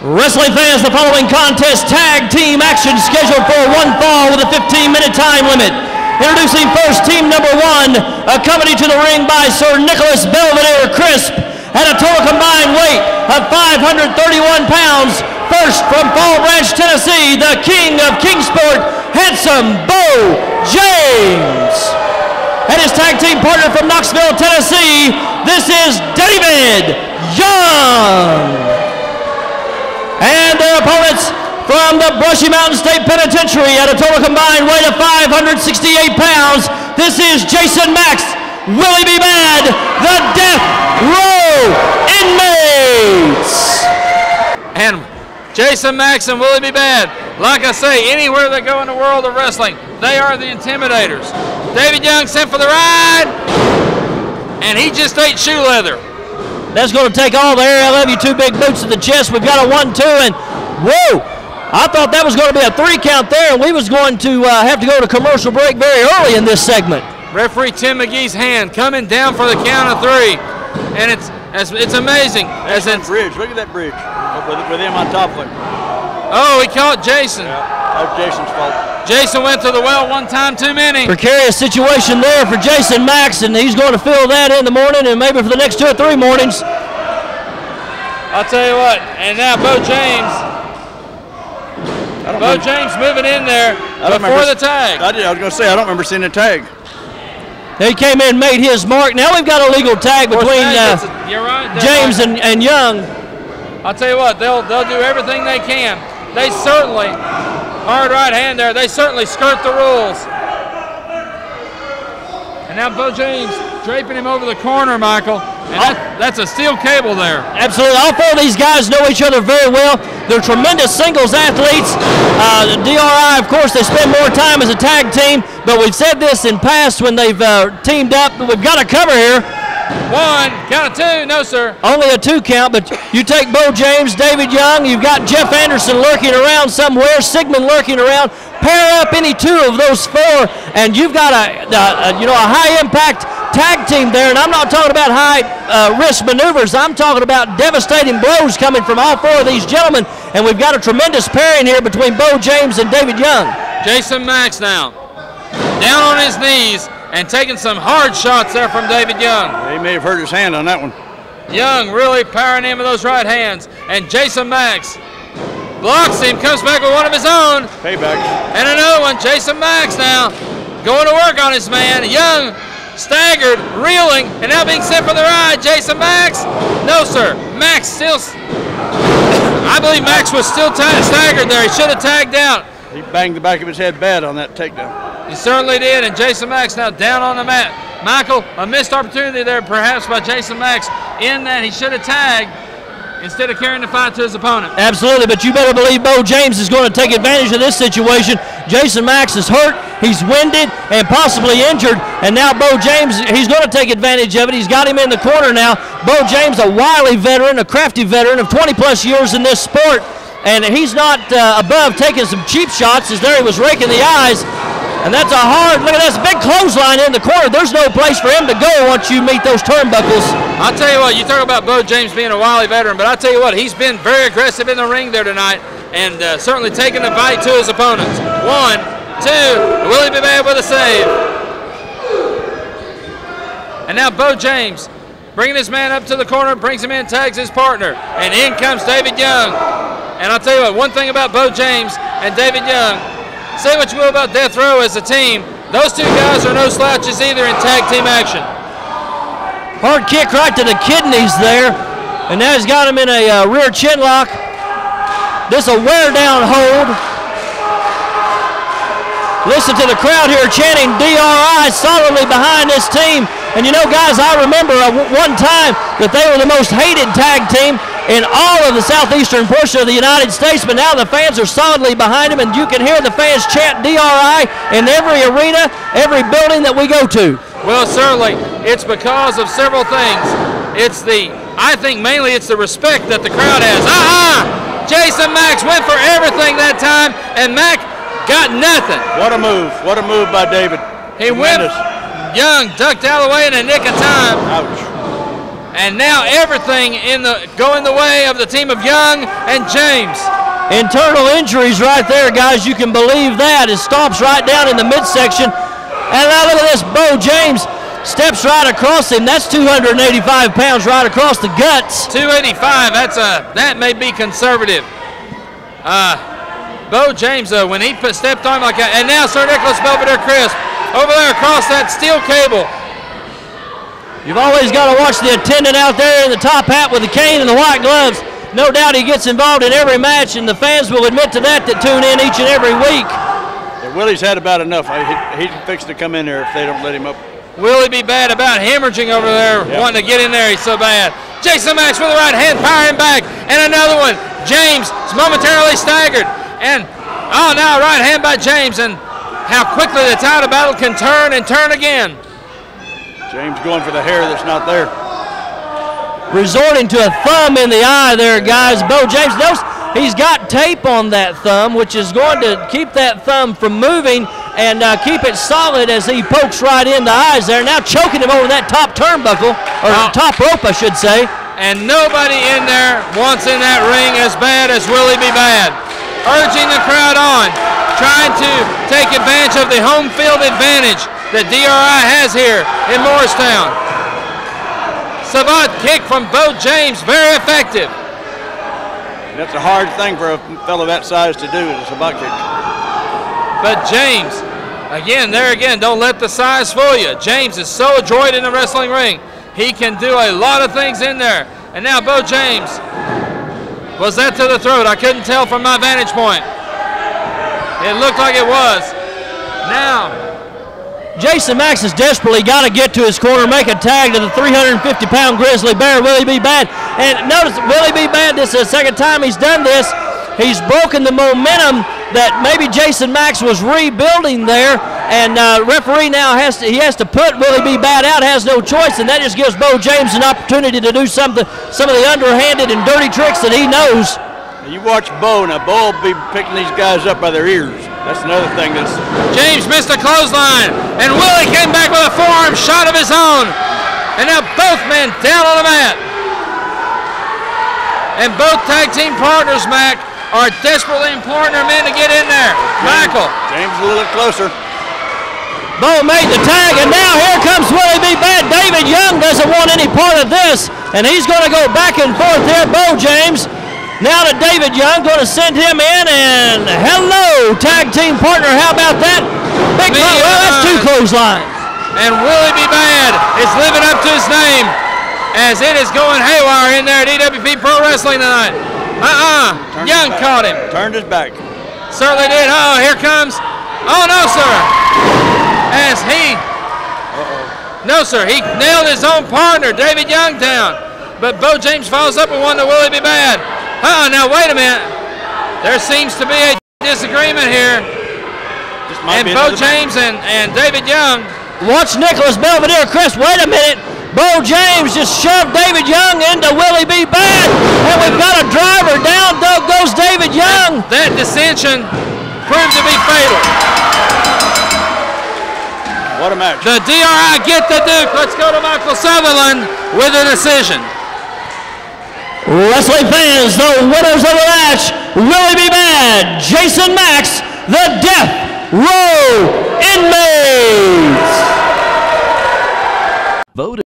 Wrestling fans, the following contest tag team action scheduled for one fall with a 15-minute time limit. Introducing first team number one, accompanied to the ring by Sir Nicholas Belvedere Crisp at a total combined weight of 531 pounds. First from Fall Branch, Tennessee, the king of Kingsport, handsome Bo James. And his tag team partner from Knoxville, Tennessee, this is David Young. And their opponents from the Brushy Mountain State Penitentiary at a total combined weight of 568 pounds, this is Jason Max, Willie B. Bad, the Death Row Inmates. And Jason Max and Willie B. Bad, like I say, anywhere they go in the world of wrestling, they are the intimidators. David Young sent for the ride, and he just ate shoe leather. That's going to take all the air. I love you, two big boots to the chest. We've got a 1-2, and whoa! I thought that was going to be a 3 count there, and we was going to have to go to commercial break very early in this segment. Referee Tim McGee's hand coming down for the count of 3, and it's amazing. As in bridge, look at that bridge with him on top of it. Oh, he caught Jason. Yeah, that was Jason's fault. Jason went to the well one time too many. Precarious situation there for Jason Max, and he's going to fill that in the morning and maybe for the next 2 or 3 mornings. I'll tell you what, and now Bo James. Bo James moving in there before the tag. I was going to say, I don't remember seeing a tag. He came in and made his mark. Now we've got a legal tag between James and Young. I'll tell you what, they'll do everything they can. They certainly, hard right hand there, they certainly skirt the rules. And now Bo James draping him over the corner, Michael. And that's a steel cable there. Absolutely. All 4 of these guys know each other very well. They're tremendous singles athletes. The DRI, of course, they spend more time as a tag team, but we've said this in past when they've teamed up. We've got a cover here. 1, count of 2, no sir. Only a 2 count, but you take Bo James, David Young, you've got Jeff Anderson lurking around somewhere, Sigmund lurking around. Pair up any 2 of those 4, and you've got a high-impact tag team there. And I'm not talking about high-risk maneuvers. I'm talking about devastating blows coming from all 4 of these gentlemen. And we've got a tremendous pairing here between Bo James and David Young. Jason Max now down on his knees and taking some hard shots there from David Young. He may have hurt his hand on that one. Young really powering in with those right hands. And Jason Max blocks him, comes back with one of his own. Payback. And another one, Jason Max now going to work on his man. Young staggered, reeling, and now being sent for the ride. Jason Max, no sir. Max still, I believe Max was still staggered there. He should have tagged out. He banged the back of his head bad on that takedown. He certainly did, and Jason Max now down on the mat. Michael, a missed opportunity there perhaps by Jason Max in that he should have tagged instead of carrying the fight to his opponent. Absolutely, but you better believe Bo James is going to take advantage of this situation. Jason Max is hurt, he's winded, and possibly injured, and now Bo James, he's going to take advantage of it. He's got him in the corner now. Bo James, a wily veteran, a crafty veteran of 20-plus years in this sport, and he's not above taking some cheap shots, as there he was raking the eyes. And that's a hard, look at this, big clothesline in the corner. There's no place for him to go once you meet those turnbuckles. I'll tell you what, you talk about Bo James being a wily veteran, but I'll tell you what, he's been very aggressive in the ring there tonight and certainly taking the fight to his opponents. 1, 2, Willie B. Bad with a save. And now Bo James bringing this man up to the corner, brings him in, tags his partner, and in comes David Young. And I'll tell you what, one thing about Bo James and David Young, say what you will about Death Row as a team, those 2 guys are no slouches either in tag team action. Hard kick right to the kidneys there, and now he's got him in a rear chin lock. This a wear down hold. Listen to the crowd here chanting DRI solidly behind this team. And you know, guys, I remember one time that they were the most hated tag team in all of the southeastern portion of the United States, but now the fans are solidly behind them, and you can hear the fans chant DRI in every arena, every building that we go to. Well, certainly, it's because of several things. I think mainly it's the respect that the crowd has. Jason Max went for everything that time, and Mac got nothing. What a move by David. He went, Young ducked out of the way in a nick of time. Ouch. And now everything going the way of the team of Young and James. Internal injuries right there, guys. You can believe that. It stops right down in the midsection. And now look at this. BEAU James steps right across him. That's 285 pounds right across the guts. 285. That may be conservative. BEAU James, when he stepped on him like that, and now Sir Nicholas Belvedere Crisp over there across that steel cable. You've always got to watch the attendant out there in the top hat with the cane and the white gloves. No doubt he gets involved in every match, and the fans will admit to that tune in each and every week. Yeah, Willie's had about enough. He's fixing to come in there if they don't let him up. Will he be bad about hemorrhaging over there, wanting to get in there? He's so bad. Jason Max with the right hand, powering back, and another one. James is momentarily staggered, and now right hand by James, and how quickly the tide of battle can turn and turn again. James going for the hair that's not there. Resorting to a thumb in the eye there, guys. BEAU James, notice he's got tape on that thumb, which is going to keep that thumb from moving and keep it solid as he pokes right in the eyes there. Now choking him over that top turnbuckle, or top rope, I should say. And nobody in there wants in that ring as bad as Willie B. Bad. Urging the crowd on, trying to take advantage of the home field advantage that DRI has here in Morristown. Savant kick from BEAU James, very effective. That's a hard thing for a fellow that size to do, is a savant kick. But James, again, don't let the size fool you. James is so adroit in the wrestling ring. He can do a lot of things in there. And now BEAU James, was that to the throat? I couldn't tell from my vantage point. It looked like it was. Now, Jason Max has desperately got to get to his corner, make a tag to the 350-pound grizzly bear, Willie B. Bad. And notice, Willie B. Bad, this is the second time he's done this. He's broken the momentum that maybe Jason Max was rebuilding there, and referee now has to put Willie B. Bad out, has no choice, and that just gives BEAU James an opportunity to do some of the underhanded and dirty tricks that he knows. You watch BEAU, now BEAU will be picking these guys up by their ears. That's another thing that's... James missed a clothesline, and Willie came back with a forearm shot of his own. And now both men down on the mat. And both tag team partners, Mac, are desperately imploring their men to get in there. Michael. James a little closer. BEAU made the tag, and now here comes Willie B. Bad. David Young doesn't want any part of this, and he's going to go back and forth there, BEAU James. Now to David Young, going to send him in, and hello, tag team partner. How about that? Big well, that's two clotheslines. And Willie B. Bad is living up to his name as it is going haywire in there at EWP Pro Wrestling tonight. Young caught him. Turned his back. Certainly did. Oh, here comes. Oh, no, sir. As he. No, sir. He nailed his own partner, David Young, down. But BEAU James follows up with one to Willie B. Bad. Now wait a minute. There seems to be a disagreement here. And BEAU James and David Young. Watch Nicholas Belvedere Crisp. Wait a minute. BEAU James just shoved David Young into Willie B. Bad. And we've got a driver down. Goes David Young. That dissension proved to be fatal. What a match. The DRI get the Duke. Let's go to Michael Sutherland with a decision. Wrestling fans, the winners of the match, Willie B. Bad, Jason Max, the Death Row Inmates. Voted.